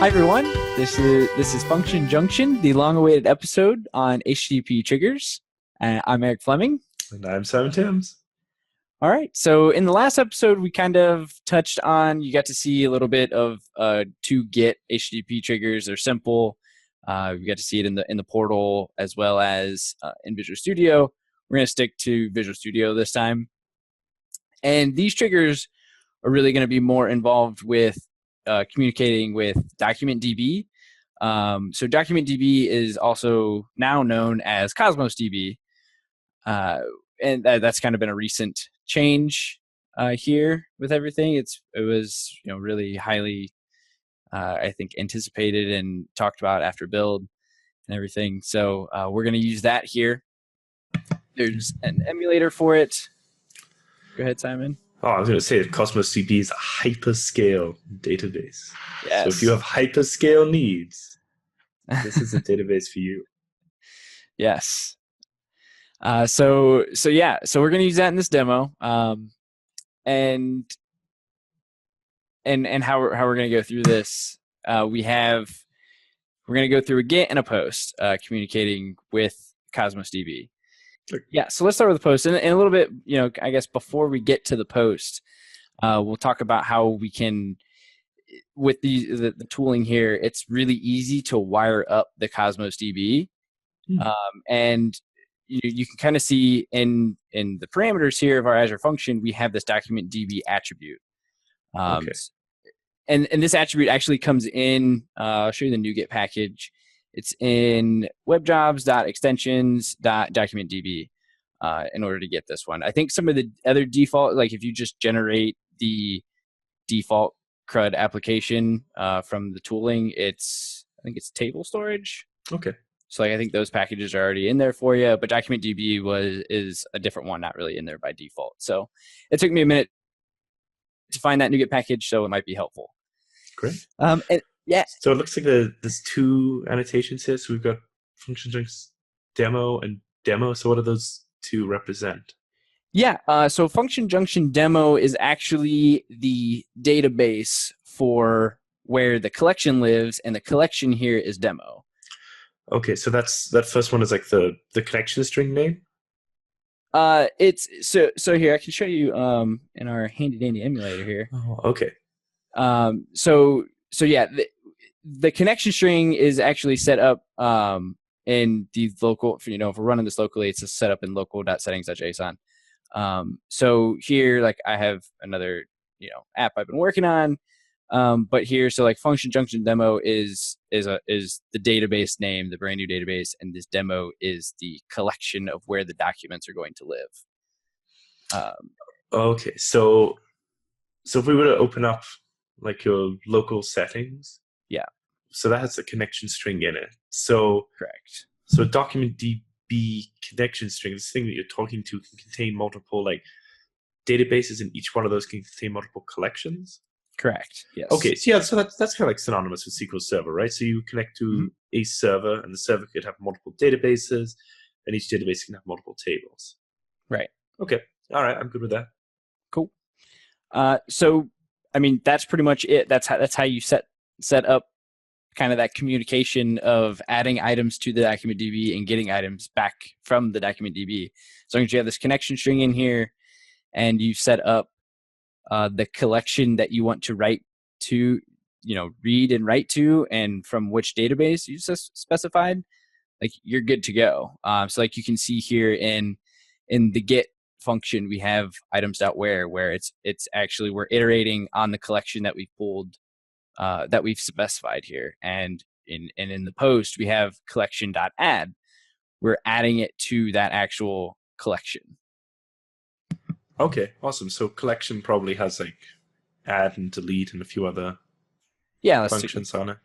Hi everyone, this is Function Junction, the long-awaited episode on HTTP triggers. I'm Eric Fleming. And I'm Simon Timms. All right, so in the last episode, we kind of touched on, you got to see a little bit of two Git HTTP triggers. They're simple. You got to see it in the portal as well as in Visual Studio. We're going to stick to Visual Studio this time. And these triggers are really going to be more involved with communicating with DocumentDB. So DocumentDB is also now known as Cosmos DB. And that's kind of been a recent change here with everything. It was really highly, I think, anticipated and talked about after build and everything. So we're going to use that here. There's an emulator for it. Go ahead, Simon. Oh, I was going to say that Cosmos DB is a hyperscale database. Yes. So if you have hyperscale needs, this is a database for you. Yes. So we're going to use that in this demo. And how we're going to go through this, we're going to go through a Git and a post communicating with Cosmos DB. Sure. Yeah, so let's start with the post. And a little bit, I guess before we get to the post, we'll talk about how we can, with the tooling here, it's really easy to wire up the Cosmos DB. And you can kind of see in the parameters here of our Azure function, we have this document DB attribute. Okay. And this attribute actually comes in, I'll show you the NuGet package. It's in webjobs.extensions.documentdb in order to get this one. I think some of the other default, like if you just generate the default CRUD application from the tooling, I think it's table storage. Okay. So I think those packages are already in there for you, but DocumentDB is a different one, not really in there by default. So it took me a minute to find that NuGet package, so it might be helpful. Great. Yeah. So it looks like there's two annotations here. So we've got function junction demo and demo. So what do those two represent? Yeah. So function junction demo is actually the database for where the collection lives, and the collection here is demo. Okay, so that first one is like the connection string name. It's so here I can show you in our handy dandy emulator here. Oh, okay. So yeah, the connection string is actually set up in the local. If we're running this locally, it's set up in local.settings.json. So here, like I have another app I've been working on. But here, so like function junction demo is the database name, the brand new database, and this demo is the collection of where the documents are going to live. Okay, so if we were to open up like your local settings, yeah, so that has a connection string in it. So correct. So document DB connection string, this thing that you're talking to, can contain multiple like databases, and each one of those can contain multiple collections. Correct. Yes. Okay. So yeah. So that's kind of like synonymous with SQL Server, right? So you connect to a server, and the server could have multiple databases, and each database can have multiple tables. Right. Okay. All right. I'm good with that. Cool. So I mean, that's pretty much it. That's how you set up kind of that communication of adding items to the document DB and getting items back from the document DB. So you have this connection string in here, and you set up the collection that you want to write to, read and write to, and from which database you specified, like you're good to go. So like you can see here in the Git function, we have items.where it's actually we're iterating on the collection that we pulled, that we've specified here, and in the post we have collection.add. We're adding it to that actual collection. Okay, awesome. So collection probably has like add and delete and a few other functions on it.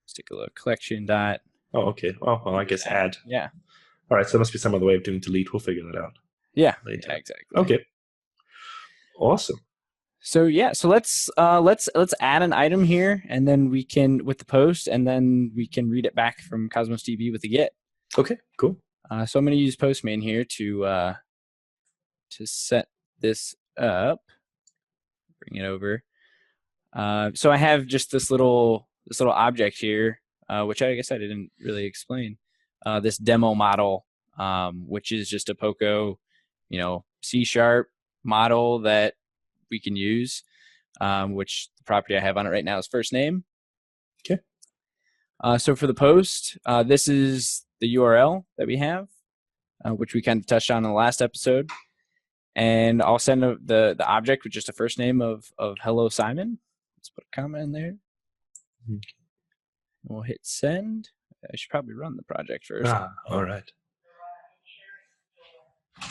Let's take a look. Collection dot. Oh, okay. Well, I guess add. Yeah. All right. So there must be some other way of doing delete. We'll figure that out. Yeah. Later. Yeah, exactly. Okay. Awesome. So yeah. So let's add an item here, and then we can with the post, and then we can read it back from Cosmos DB with the Git. Okay. Cool. So I'm going to use Postman here to set this up, bring it over. So I have just this little little object here, which I guess I didn't really explain. This demo model, which is just a Poco, C# model that we can use, which the property I have on it right now is first name. Okay. So for the post, this is the URL that we have, which we kind of touched on in the last episode. And I'll send the object with just a first name of hello Simon. Let's put a comment in there. Okay. We'll hit send. I should probably run the project first. All right.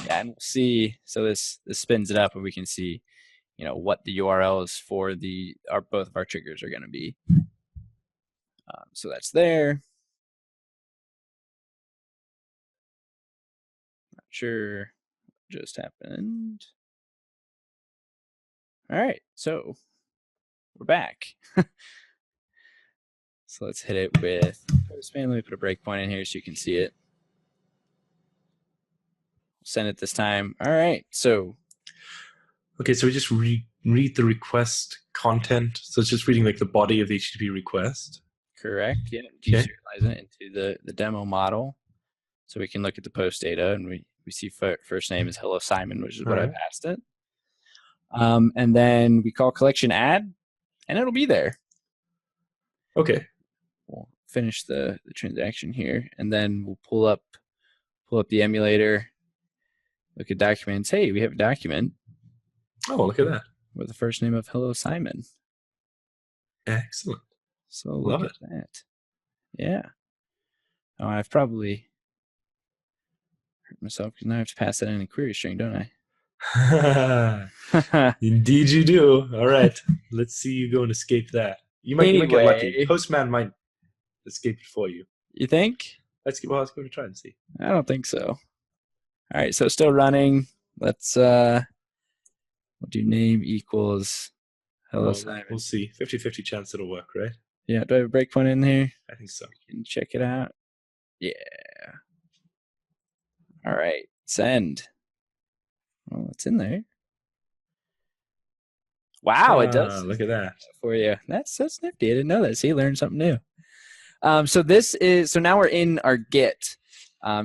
Yeah, and we'll see. So this spins it up, and we can see, what the URLs for both of our triggers are going to be. So that's there. Not sure what just happened. All right, so we're back. So let's hit it with Postman. Let me put a breakpoint in here so you can see it. Send it this time. All right, so. Okay, so we just read the request content. So it's just reading like the body of the HTTP request. Correct. Yeah. Deserializing it into the demo model, so we can look at the post data, and we see first name is hello Simon, which is what I passed it. And then we call collection add, and it'll be there. Okay. We'll finish the transaction here, and then we'll pull up the emulator, look at documents. Hey, we have a document. Oh, look at that. With the first name of hello Simon. Excellent. So look at that. Yeah. Oh, I've probably hurt myself because now I have to pass that in a query string, don't I? Indeed you do. All right. Let's see you go and escape that. You might get lucky. Postman might escape it for you. You think? Let's go to try and see. I don't think so. All right, so still running. Let's we'll do name equals hello Simon. We'll see. 50-50 chance it'll work, right? Yeah, do I have a breakpoint in here? I think so. We can check it out. Yeah. All right, send. Well, it's in there. Wow, it does. Look at that. For you. That's nifty. I didn't know that. See, learned something new. So now we're in our Git.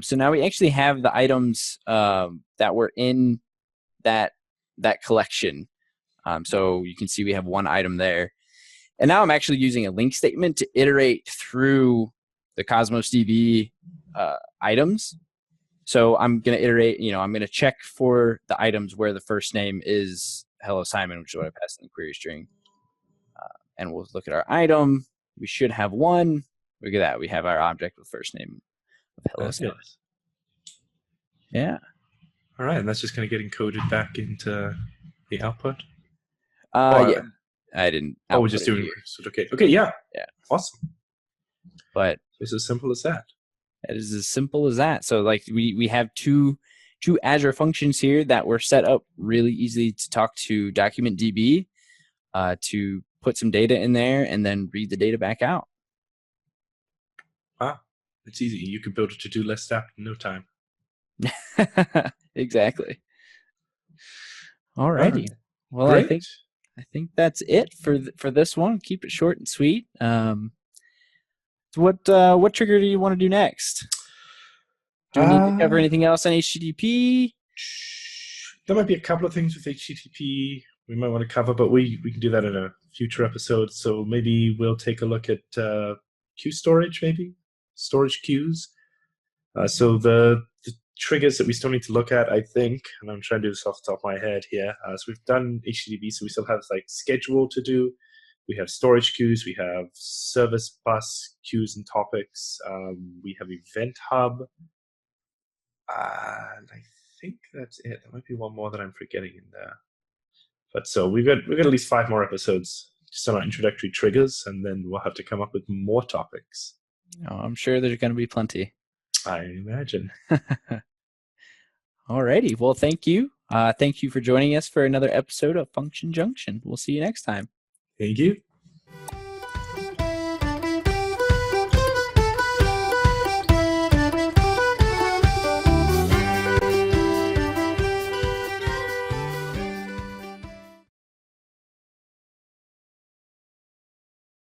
So now we actually have the items that were in that collection. So you can see we have one item there. And now I'm actually using a link statement to iterate through the Cosmos DB items. So I'm going to iterate, I'm going to check for the items where the first name is hello Simon, which is what I passed in the query string. And we'll look at our item. We should have one. Look at that. We have our object with first name of hello Simon. Yeah. All right. And that's just going to get encoded back into the output? Yeah. I didn't. We're just doing it. Okay. Yeah. Yeah. Awesome. But it's as simple as that. It is as simple as that. So like we have two Azure functions here that were set up really easily to talk to document DB to put some data in there and then read the data back out. Wow. It's easy. You can build a to-do list app in no time. Exactly. All righty. Well, great. I think that's it for this one. Keep it short and sweet. So what trigger do you want to do next? Do we need to cover anything else on HTTP? There might be a couple of things with HTTP we might want to cover, but we can do that in a future episode. So maybe we'll take a look at queue storage, maybe storage queues. So the triggers that we still need to look at, I think, and I'm trying to do this off the top of my head here. So we've done HTTP, so we still have like schedule to do. We have storage queues. We have service bus queues and topics. We have event hub. And I think that's it. There might be one more that I'm forgetting in there. But so we've got at least 5 more episodes just on our introductory triggers, and then we'll have to come up with more topics. Oh, I'm sure there's going to be plenty. I imagine. Alrighty. Well, thank you. Thank you for joining us for another episode of Function Junction. We'll see you next time. Thank you.